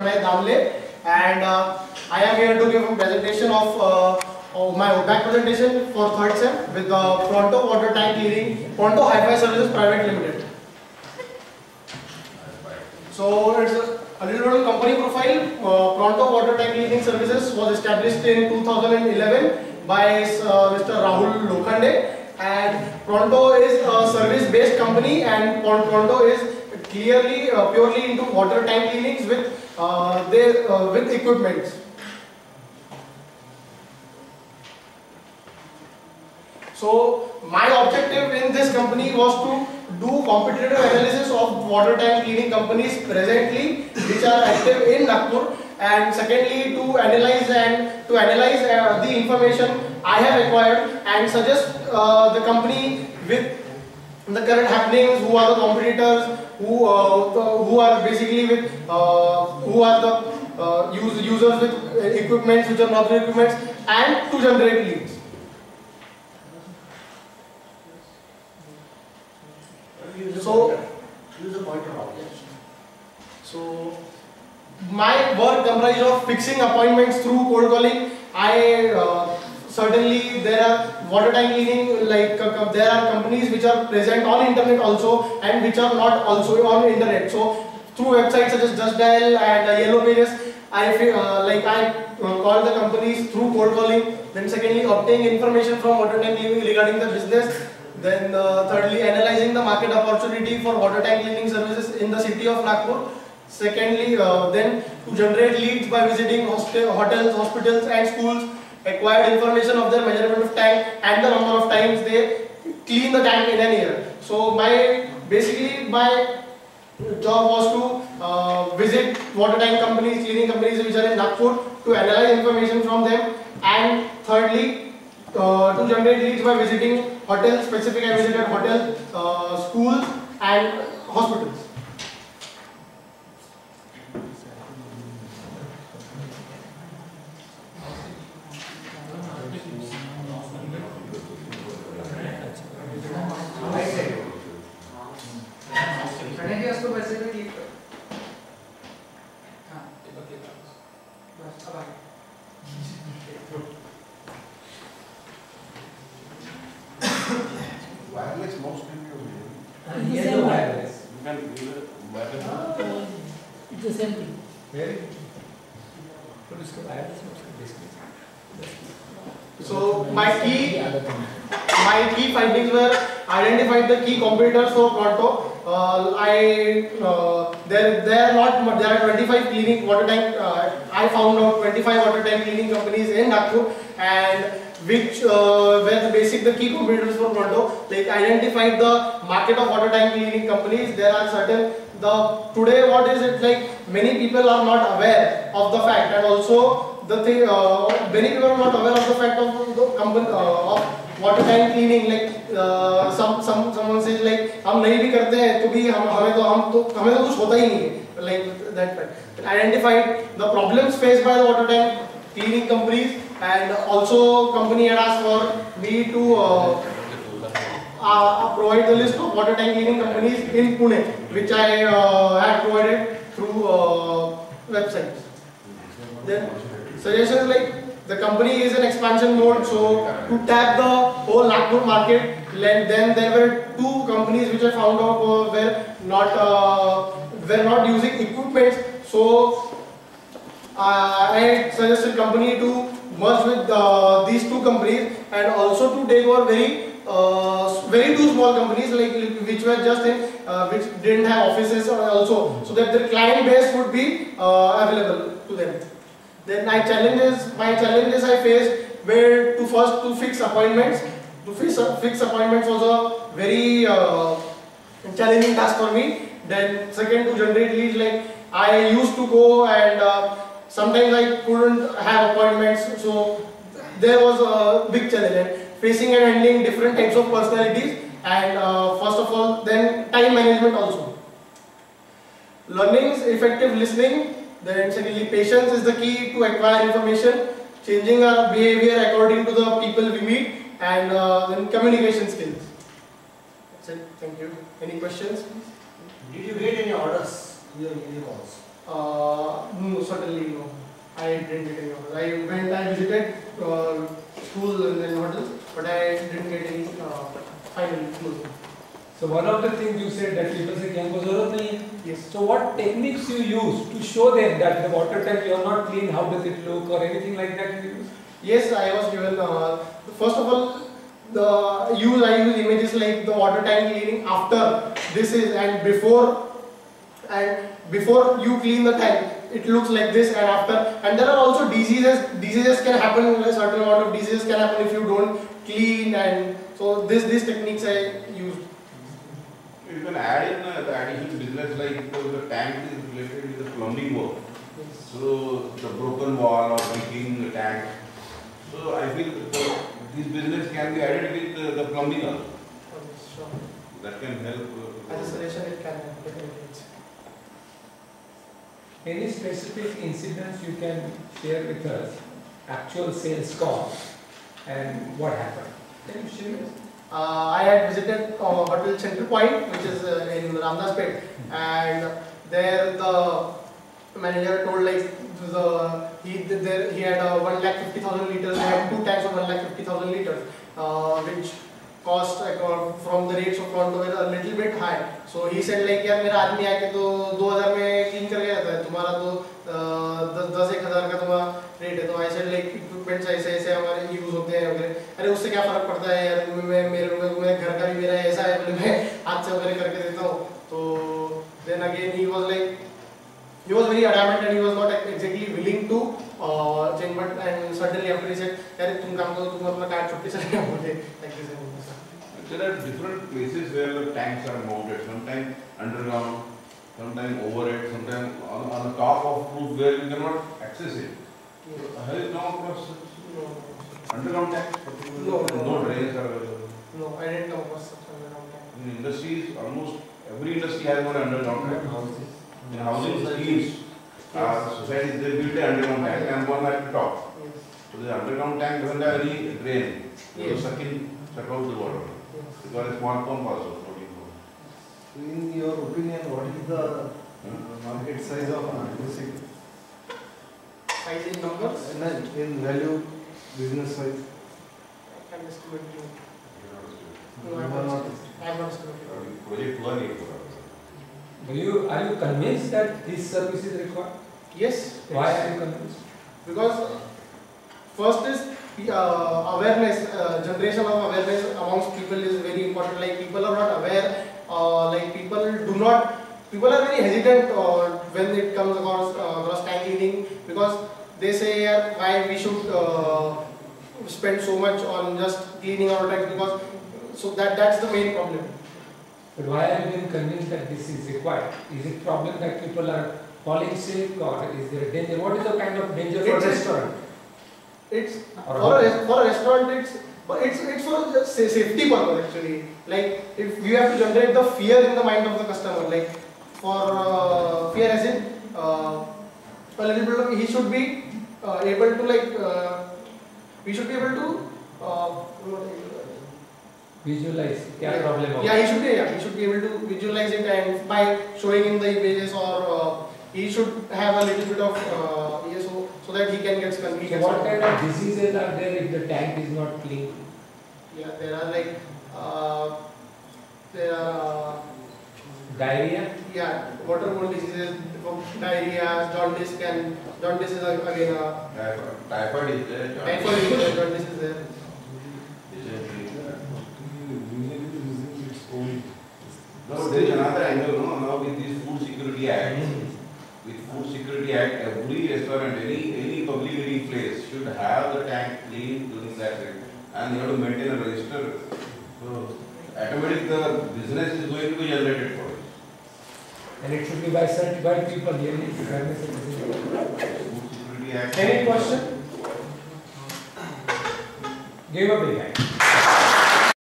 Damle, and I am here to give a presentation of my back presentation for third sem with Pronto Water Tank Cleaning, Pronto Hi-Fi Services Private Limited. So it's a little bit of company profile. Pronto Water Tank Cleaning Services was established in 2011 by Mr. Rahul Lokhande, and Pronto is a service-based company, and Pronto is clearly purely into water tank cleanings with with equipments. So my objective in this company was to do competitive analysis of water tank cleaning companies presently which are active in Nagpur, and secondly to analyze the information I have acquired and suggest the company with the current happenings, who are the competitors, who are basically with who are the users with equipments which are not the equipments, and to generate leads. So use the pointer object. So my work comprises of fixing appointments through cold calling. Certainly there are water tank cleaning, like there are companies which are present on internet also and which are not also on internet. So through websites such as Just Dial and Yellow Pages, I call the companies through cold calling. Then secondly, obtaining information from water tank cleaning regarding the business. Then thirdly, analyzing the market opportunity for water tank cleaning services in the city of Nagpur. Secondly, then to generate leads by visiting hotels, hospitals and schools, acquired information of their measurement of tank and the number of times they clean the tank in an year. So basically my job was to visit water tank companies, cleaning companies which are in Nagpur, to analyze information from them, and thirdly to generate leads by visiting hotels. Specifically I visited hotels, schools and hospitals. Wireless mouse can be Yes, the wireless. You can use it wireless. It's the same thing. Very. But इसका wireless mouse So my key findings were identified the key competitors for Pronto. There are 25 cleaning water tank. I found out 25 water tank cleaning companies in Nagpur, and which were the key competitors for Pronto. Like identified the market of water tank cleaning companies. There are certain today what is it like? Many people are not aware of the fact, and also the thing many people are not aware of the fact of the company of water tank cleaning. Like someone says like हम नहीं भी करते हैं तो भी हमें तो कुछ होता ही नहीं है, like that fact. Identified the problems faced by the water tank cleaning companies, and also company had asked for me to provide the list of water tank cleaning companies in Pune, which I had provided through websites. Then suggestions like the company is in expansion mode, so to tap the whole Nagpur market, then there were two companies which I found out were not using equipment. So I suggested company to merge with these two companies, and also to take over very two small companies like which were just in which didn't have offices also, so that their client base would be available to them. Then my challenges I faced were to fix appointments. To fix appointments was a very challenging task for me. Then second, to generate leads, like I used to go and sometimes I couldn't have appointments, so there was a big challenge. And facing and handling different types of personalities, and first of all, then time management also. Learnings, effective listening. Then secondly, patience is the key to acquire information, changing our behavior according to the people we meet, and then communication skills. That's it. Thank you. Any questions, please? Did you get any orders in your calls? No. certainly no. I didn't get any offers. I visited schools and then hotels, but I didn't get any final closing. So one of the things you said that people say कि हमको जरूरत नहीं है. Yes. So what techniques you use to show them that the water tank you are not clean? How does it look or anything like that you use? Yes, I was given. First of all, I use images like the water tank cleaning after this is and before you clean the tank. It looks like this and after, and there are also diseases. Diseases can happen. A certain amount of diseases can happen if you don't clean, and so these techniques I used. You can add in the additional business like the tank is related with the plumbing work. Yes. So the broken wall or leaking the tank. So I feel this business can be added with the plumbing also. Okay, sure. That can help. As a suggestion, it can definitely. Any specific incidents you can share with us? Actual sales call and what happened? Can you share with us? I had visited Hotel Central Point, which is in Ramdaspet, and there the manager told like he had 1,50,000 liters. They had 2 tanks of 1,50,000 liters, which cost from the rates of Toronto were a little bit high. So he said like यार मेरा आदमी आके तो 2,000 में clean कर गया था, तुम्हारा तो 10-1,000 का तुम्हारा रेट है. तो I said like इक्विपमेंट्स ऐसे हमारे यूज होते हैं वगैरह. अरे उससे क्या फर्क पड़ता है यार, मेरे घर का भी मेरा ऐसा है, बोले मैं हाथ से वगैरह करके देता हूँ. तो then again he was very adamant and he was not exactly willing to change, but and suddenly after he said यार तुम काम करो, तुम अपना कार्ड छुट्टी से ले बोले like this. There are different places where the tanks are mounted. Sometimes underground, sometimes over it, sometimes on the top of roof where you cannot access it. Have you come across underground tanks? No drains are available. No, I didn't come across such underground tank. In industries, almost every industry has one underground tank. In housing schemes, societies they build an underground tank and one at the top. Yes. So the underground tank doesn't have any drain. You Yes. suck out the water. Yes. Because a small pump also floating. In your opinion, what is the market size of Antusic? Size in numbers? In value, business size? I can estimate you. You No, are not. I am not estimating. Project one is Are you convinced that this service is required? Yes. Why are you convinced? Because first is awareness, generation of awareness amongst people is very important. Like people are not aware, like people are very hesitant when it comes across tank cleaning, because they say yeah, why we should spend so much on just cleaning our tanks, because so that's the main problem. But why are you being convinced that this is required? Is it problem that people are falling sick, or is there a danger? What is the kind of danger for a restaurant? It's for a restaurant. It's for just safety purpose actually. Like if you have to generate the fear in the mind of the customer, like for fear as in a little bit of, he should be able to like we should be able to Visualize क्या problem होगा? he should be able to visualize it, and by showing him the images, or he should have a little bit of so that he can get convinced. So what kind of diseases are there if the tank is not clean? Yeah, there are like there are Diarrhea? yeah, waterborne diseases, diarrhea, jaundice is again typhoid is there. typhoid is there, jaundice is there. No, there is another angle. No, now with this Food Security Act, every restaurant, any public eating place should have the tank clean during that time, and you have to maintain a register. So automatically the business is going to be generated for it. And it should be by certified people. Food Security Act. Any question? Give a big hand.